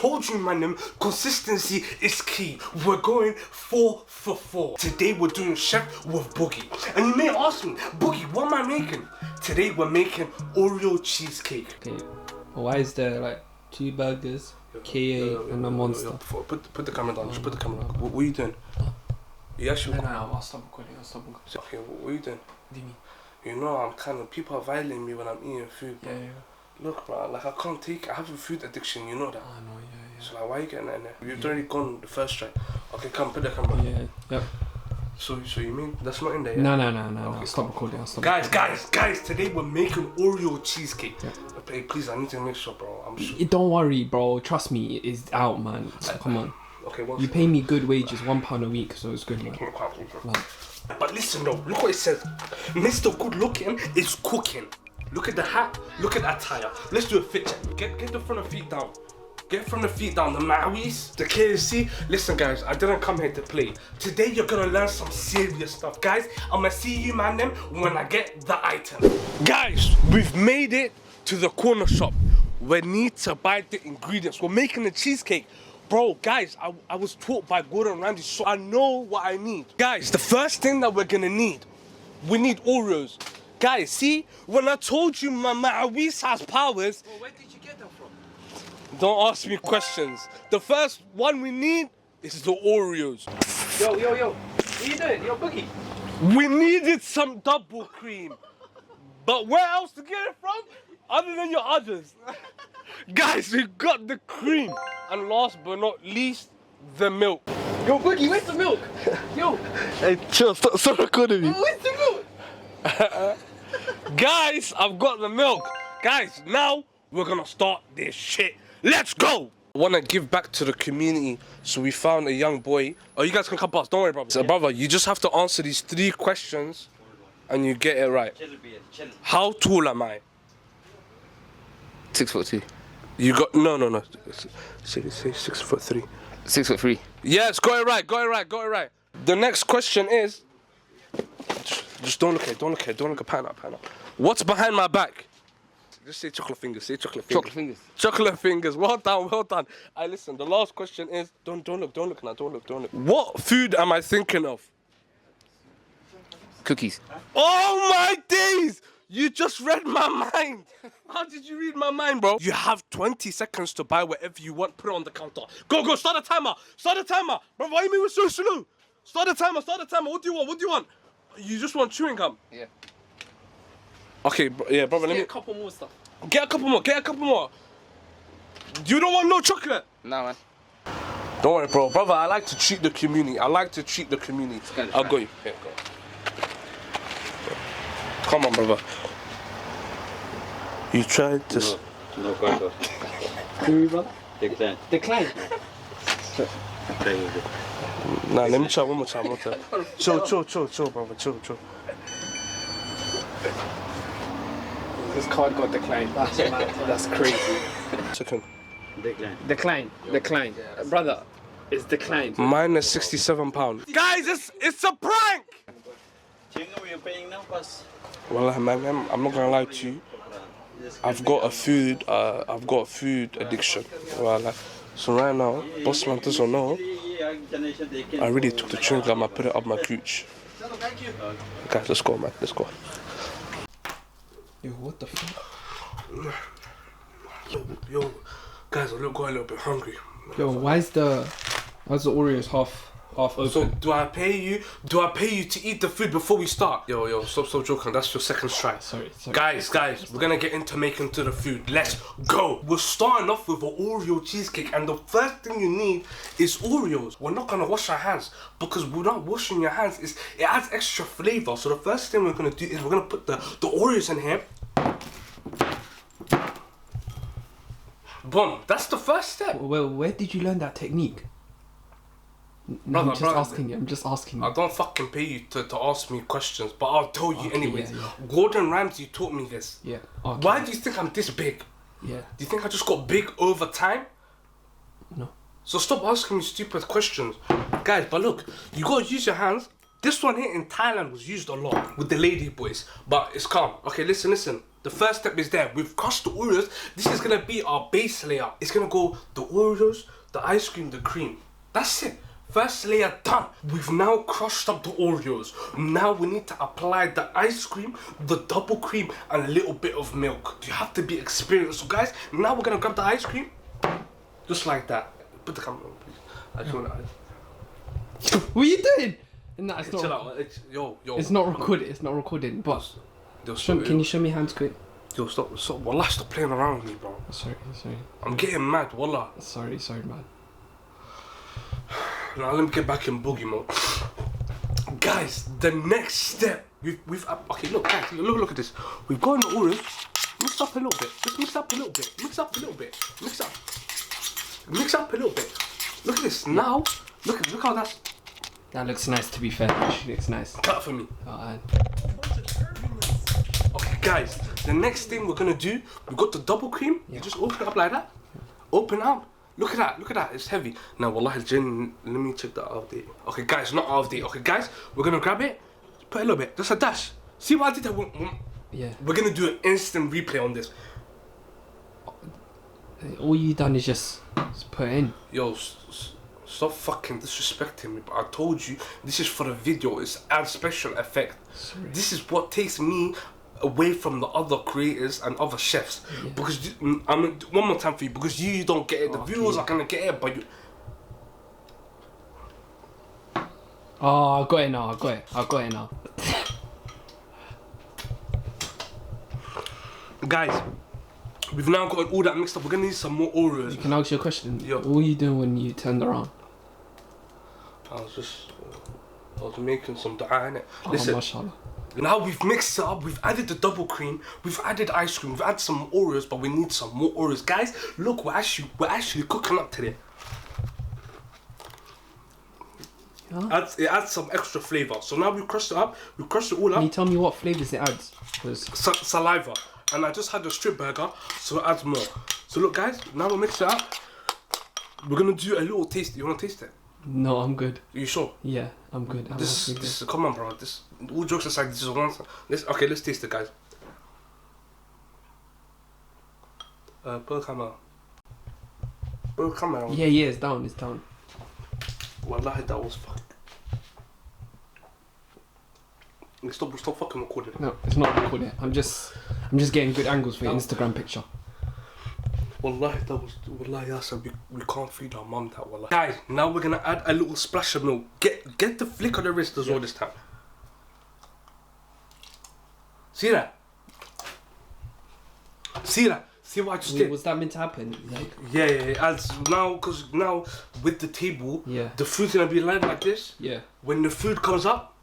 told you, man, consistency is key. We're going 4 for 4. Today we're doing chef with Boogie. And you may ask me, Boogie, what am I making? Today we're making Oreo cheesecake. Okay, why is there like 2 burgers, KA and a monster? Put the camera down, just put the camera down. What are you doing? You actually... No, I'll stop recording, Okay, what are you doing? What do you mean? You know, I'm kind of... People are violating me when I'm eating food. Yeah. Look, bro, like I can't take... I have a food addiction, you know that? I know, yeah. So like, why are you getting that in there? You've already gone the first try. Okay, come, put the camera. Yeah, yep. So you mean that's not in there yet? No. Okay, Stop recording. Guys, today we're making Oreo cheesecake. Yeah. Hey, please, I need to make sure, bro. I'm sure. Don't worry, bro. Trust me, it's out, man. Come on. Okay, you pay me good wages, £1 a week, so it's good, man. But listen, though, look what it says. Mr. Good Looking is cooking. Look at the hat. Look at that attire. Let's do a fit check. Get the front of feet down. Get from the feet down, the Mauis, the KFC. Listen, guys, I didn't come here to play. Today, you're gonna learn some serious stuff. Guys, I'm gonna see you, man, when I get the item. Guys, we've made it to the corner shop. We need to buy the ingredients. We're making a cheesecake. Bro, guys, I was taught by Gordon Ramsay, so I know what I need. Guys, the first thing that we're gonna need, we need Oreos. Guys, see, when I told you my Mauis has powers, Well, where did you get that from? don't ask me questions. The first one we need is the Oreos. Yo, what you doing? Yo, Boogie. We needed some double cream. But where else to get it from? Other than your others. Guys, we got the cream. And last but not least, the milk. Yo, Boogie, where's the milk? Yo. Hey, chill, stop recording me. Where's the milk? Guys, I've got the milk. Guys, now we're gonna start this shit. Let's go! I wanna give back to the community, so we found a young boy. Oh, you guys can come past, don't worry, brother. So, brother, you just have to answer these 3 questions and you get it right. How tall am I? 6'2". You got, no. Say 6'3". 6'3". Yes, got it right. The next question is, just don't look at pan up. What's behind my back? Just say chocolate fingers, Chocolate fingers, well done. Hey, listen, the last question is, don't look now. What food am I thinking of? Cookies. Oh my days! You just read my mind. How did you read my mind, bro? You have 20 seconds to buy whatever you want, put it on the counter. Go, start the timer. Bro, why you mean we're so slow? Start the timer. What do you want? You just want chewing gum? Yeah. Okay, yeah, brother, let me... Get a couple more stuff. Get a couple more. You don't want no chocolate? Nah, man. Don't worry, bro. Brother, I like to treat the community. I'll go you. Here, go. Come on, brother. You tried to... No control. Who, brother? Decline. Nah, let me try one more time. Chill, brother. Chill. This card got declined. That's crazy. Second. Decline. Decline. Brother, it's declined. Minus 67 pounds. Guys, it's a prank! You're paying now, boss. Well, man, I'm not gonna lie to you. I've got a food addiction. Well, so right now, boss man doesn't know. I really took the chewing gum, I put it up my cooch. Guys, let's go, man. Let's go. Yo, what the fuck? Yo, guys, I got a little bit hungry. Yo, why's the Oreos half open? So do I pay you to eat the food before we start? Yo, stop joking. That's your second try. Sorry. Guys, we're gonna get into making to the food. Let's go. We're starting off with an Oreo cheesecake, and the first thing you need is Oreos. We're not gonna wash our hands because without washing your hands, it adds extra flavor. So the first thing we're gonna do is we're gonna put the Oreos in here. Boom. That's the first step. Well, where did you learn that technique? Brother, I'm just asking you. I don't fucking pay you to ask me questions, but I'll tell you anyways. Yeah. Gordon Ramsay taught me this. Yeah. Okay. Why do you think I'm this big? Yeah. Do you think I just got big over time? No. So stop asking me stupid questions. Guys, but look, you gotta use your hands. This one here in Thailand was used a lot with the lady boys, but it's calm. Okay, listen. The first step is there. We've crushed the Oreos. This is gonna be our base layer. It's gonna go the Oreos, the ice cream, the cream. That's it. First layer done. We've now crushed up the Oreos. Now we need to apply the ice cream, the double cream, and a little bit of milk. You have to be experienced. So guys, now we're gonna grab the ice cream. Just like that. Put the camera on, please. I just wanna... What are you doing? No, it's not. Chill out. Yo. It's not recorded. It's not recording. But can you show me hands quick? Yo, stop. Wallah, stop playing around with me, bro. Sorry. I'm getting mad, wallah. Sorry, man. Now let me get back in boogie mode. Guys, the next step, we've okay, look guys, look at this. We've got an Oreos, mix up a little bit. Let's mix up a little bit. Mix up a little bit. Mix up a little bit. Look at this. Now, look how that's... That looks nice, to be fair. Actually looks nice. Cut for me. Oh, okay guys, the next thing we're gonna do, we've got the double cream. You just open it up like that. Open up. Look at that, it's heavy. Now, wallahi, Jinn, let me check that out of date. Okay, guys, not out of date. Okay, guys, we're gonna grab it, put a little bit, just a dash. See what I did there? yeah. We're gonna do an instant replay on this. All you done is just put it in. Yo, stop fucking disrespecting me. But I told you, this is for the video, it's add special effect. Sorry. This is what takes me away from the other creators and other chefs, because I'm one more time for you, because you don't get it. The viewers are gonna get it, but you. Oh, I got it now. I got it now. Guys, we've now got all that mixed up. We're gonna need some more Oreos. Can I ask you a question? Yo. What were you doing when you turned around? I was making some dua, innit? Oh, Listen. mashallah. Now we've mixed it up, we've added the double cream, we've added ice cream, we've added some Oreos, but we need some more Oreos. Guys, look, we're actually cooking up today. Huh? It adds some extra flavour. So now we've crushed it up, we've crushed it all Can up. you tell me what flavours it adds? 'Cause Saliva. And I just had the strip burger, so it adds more. So look guys, now we'll mix it up. We're gonna do a little taste. You wanna taste it? no, I'm good. Are you sure? Yeah, I'm good. This come on bro, all jokes aside, this is one. Okay, let's taste it guys. Put the camera. Put the camera on. Yeah, it's down. Wallahi, that was fuck. Stop fucking recording. No, it's not recorded. I'm just getting good angles for your Instagram picture. Wallahi, wallahi, yes, we can't feed our mum that, wallahi. Guys, now we're gonna add a little splash of milk. Get the flick of the wrist as well this time. See that? See what I just did? Was that meant to happen? Like, Yeah, it adds now, because now with the table, Yeah. the food's gonna be lined like this. yeah. When the food comes up,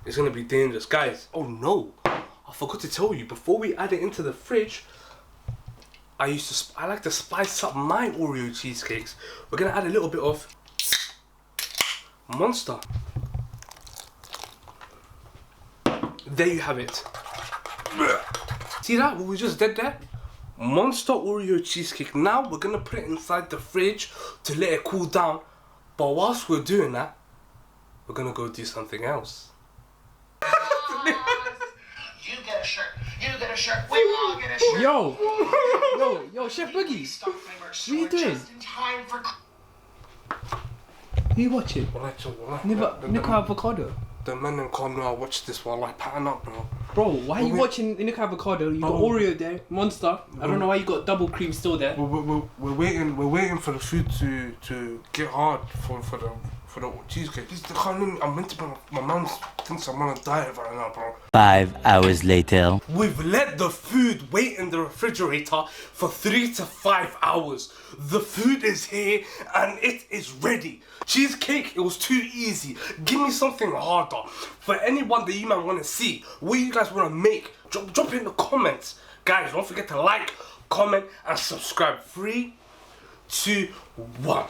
it's gonna be dangerous. Guys, oh no, I forgot to tell you, before we add it into the fridge, I like to spice up my Oreo cheesecakes. We're gonna add a little bit of Monster. There you have it. See that, what we just did there? Monster Oreo cheesecake. Now we're gonna put it inside the fridge to let it cool down. But whilst we're doing that, we're gonna go do something else. You get a shirt. You get a shirt. We all get a shirt. Yo, Chef Boogie. Stock my merch What are you store doing? just in time for. Who you watching? Nico Avocado. The men in corner, I watch this while I pattern up, bro. Bro, why are you watching Nico Avocado? You got Oreo there, Monster. I don't know why you got double cream still there. We're waiting for the food to get hard for the cheesecake. They can't let me, I'm meant to be, my mum thinks I'm on a diet right now, bro. 5 hours later. We've let the food wait in the refrigerator for 3 to 5 hours. The food is here and it is ready. Cheesecake, it was too easy. Give me something harder. For anyone that you might want to see, what you guys want to make, drop it in the comments. Guys, don't forget to like, comment and subscribe. 3, 2, 1.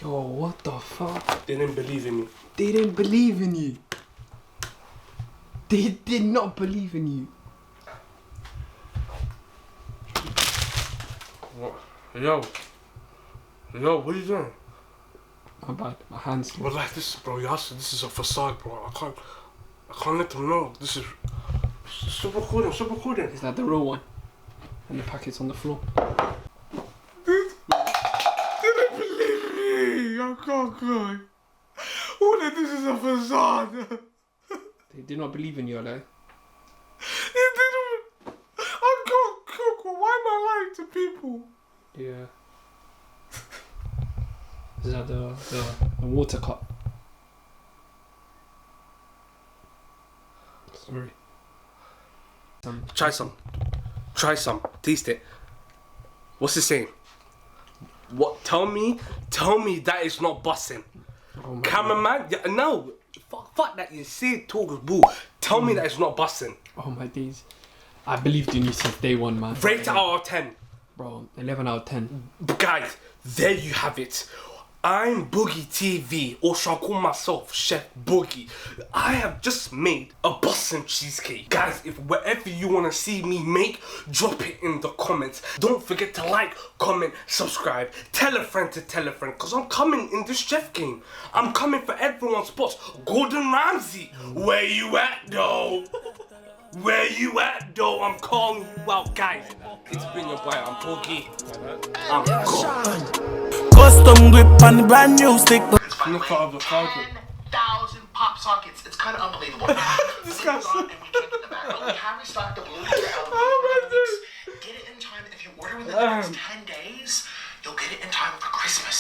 Yo, what the fuck? They didn't believe in me. They didn't believe in you. They did not believe in you. What? Yo, what are you doing? My bad, my hands. Well, like this, bro. This is a facade, bro. I can't let them know. This is Stop recording, stop recording. Is that the real one? And the packet's on the floor. Didn't believe me. I can't cry. All of this is a facade. They did not believe in you, like. They didn't. I can't cook. Why am I lying to people? Yeah. Is that the water cup? Sorry. Try some. Try some. Taste it. What's it saying? What? Tell me that it's not busting. Oh my Cameraman? Yeah, no. Fuck that. You say it, talk boo. Tell me that it's not busting. Oh my days. I believed in you since day one, man. Rate it out of 10. Bro, 11 out of 10. Guys, there you have it. ImBoogie TV, or shall I call myself Chef Boogie. I have just made a bussin' cheesecake. Guys, if whatever you want to see me make, drop it in the comments. Don't forget to like, comment, subscribe. Tell a friend to tell a friend, because I'm coming in this chef game. I'm coming for everyone's spots. Gordon Ramsay, where you at though? Where you at though? I'm calling you out, guys. It's been your boy, I'm Boogie. I'm gone. Custom grip on the brand new stick. It's by the Look for way, avocado. 10,000 pop sockets. It's kind of unbelievable. Disgusting. And we can't get them back, but we have restocked the blue. Get it in time. If you order within the next 10 days, you'll get it in time for Christmas.